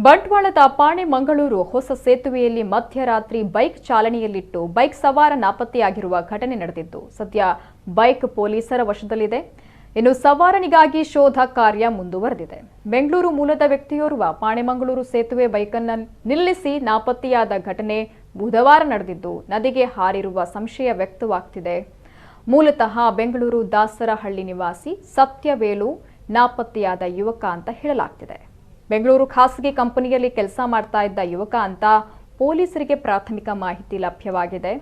ಬಂಟ್ವಾಳದ ಪಾಣೆ ಮಂಗಳೂರು ಹೊಸ ಸೇತುವೆಯಲ್ಲಿ ಮಧ್ಯರಾತ್ರಿ bike ಚಾಲನೆಯಲ್ಲಿಟ್ಟು bike ಸವಾರ ನಾಪತ್ತೆಯಾಗಿರುವ ಘಟನೆ ನಡೆದಿದ್ದು ಸದ್ಯ ಬೈಕ್ ಪೊಲೀಸರ ವಶದಲ್ಲಿದೆ. ಇನ್ನು ಸವಾರನಿಗಾಗಿ ಶೋಧ ಕಾರ್ಯ ಮುಂದುವರೆದಿದೆ. ಬೆಂಗಳೂರು ಮೂಲದ ವ್ಯಕ್ತಿಯೋರ್ವ ಪಾಣೆ ಮಂಗಳೂರು ಸೇತುವೆ ಬೈಕನ್ನು ನಿಲ್ಲಿಸಿ ನಾಪತ್ತೆಯಾದ ಘಟನೆ ಬುಧವಾರ ನಡೆದಿದ್ದು ನದಿಗೆ ಹಾರಿರುವ ಸಂಶಯ ವ್ಯಕ್ತವಾಗ್ತಿದೆ. ಮೂಲತಃ ಬೆಂಗಳೂರು ದಾಸರಹಳ್ಳಿ ನಿವಾಸಿ ಸತ್ಯವೇಲು ನಾಪತ್ತೆಯಾದ ಯುವಕ ಅಂತ ಹೇಳಲಾಗ್ತಿದೆ. ಬೆಂಗಳೂರು ಖಾಸಗಿ ಕಂಪನಿಯಲ್ಲಿ ಕೆಲಸ ಮಾಡ್ತಾ ಇದ್ದ ಯುವಕ ಅಂತ ಪೊಲೀಸರಿಗೆ ಪ್ರಾಥಮಿಕ ಮಾಹಿತಿ ಲಭ್ಯವಾಗಿದೆ.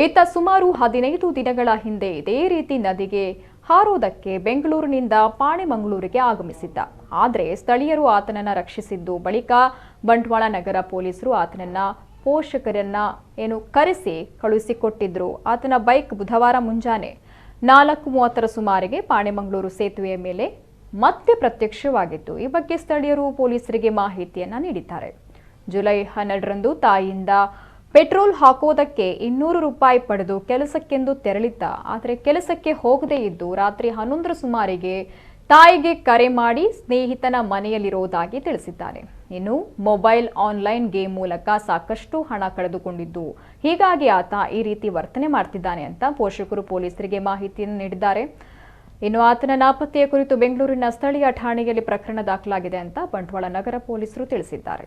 ಈತ ಸುಮಾರು 15 ದಿನಗಳ ಹಿಂದೆ ಇದೇ ರೀತಿ ನದಿಗೆ ಹಾರೋದಕ್ಕೆ ಬೆಂಗಳೂರಿನಿಂದ ಪಾಣೆ ಮಂಗಳೂರಿಗೆ ಆಗಮಿಸಿದ್ದ. ಆದರೆ ಸ್ಥಳೀಯರು ಆತನನ್ನ ರಕ್ಷಿಸಿದ್ದು ಬಳಿಕ ಬಂಟ್ವಾಳ ನಗರ ಪೊಲೀಸರು ಆತನನ್ನ ಪೋಷಕರನ್ನ ಕರೆಸಿ ಕಳುಹಿಸಿಕೊಟ್ಟಿದ್ರು. ಆತನ ಬೈಕ್ ಬುಧವಾರ ಮುಂಜಾನೆ 4:30 ಸುಮಾರಿಗೆ ಪಾಣೆ ಮಂಗಳೂರು ಸೇತುವೆಯ ಮೇಲೆ ಮತ್ತೆ ಪ್ರತ್ಯಕ್ಷವಾಗಿತ್ತು. ಈ ಬಗ್ಗೆ ಸ್ಥಳೀಯರು ಪೊಲೀಸರಿಗೆ ಮಾಹಿತಿಯನ್ನ ನೀಡಿದ್ದಾರೆ. ಜುಲೈ 12ರಂದು ತಾಯಿಯಿಂದ ಪೆಟ್ರೋಲ್ ಹಾಕೋದಕ್ಕೆ 200 ರೂಪಾಯಿ ಪಡೆದು ಕೆಲಸಕ್ಕೆಂದು ತೆರಳಿದ್ದ. ಆದರೆ ಕೆಲಸಕ್ಕೆ ಹೋಗದೇ ಇದ್ದು ರಾತ್ರಿ 11ರ ಸುಮಾರಿಗೆ ತಾಯಿಗೆ ಕರೆ ಮಾಡಿ ಸ್ನೇಹಿತನ ಮನೆಯಲ್ಲಿರುವುದಾಗಿ ತಿಳಿಸಿದ್ದಾನೆ. ಇನ್ನು ಮೊಬೈಲ್ ಆನ್ಲೈನ್ ಗೇಮ್ ಮೂಲಕ ಸಾಕಷ್ಟು ಹಣ ಕಳೆದುಕೊಂಡಿದ್ದು, ಹೀಗಾಗಿ ಆತ ಈ ರೀತಿ ವರ್ತನೆ ಮಾಡ್ತಿದ್ದಾನೆ ಅಂತ ಪೋಷಕರು ಪೊಲೀಸರಿಗೆ ಮಾಹಿತಿಯನ್ನು ನೀಡಿದ್ದಾರೆ. ಇನ್ನು ಆತನ ನಾಪತ್ತೆಯ ಕುರಿತು ಬೆಂಗಳೂರಿನ ಸ್ಥಳೀಯ ಠಾಣೆಯಲ್ಲಿ ಪ್ರಕರಣ ದಾಖಲಾಗಿದೆ ಅಂತ ಬಂಟ್ವಾಳ ನಗರ ಪೊಲೀಸರು ತಿಳಿಸಿದ್ದಾರೆ.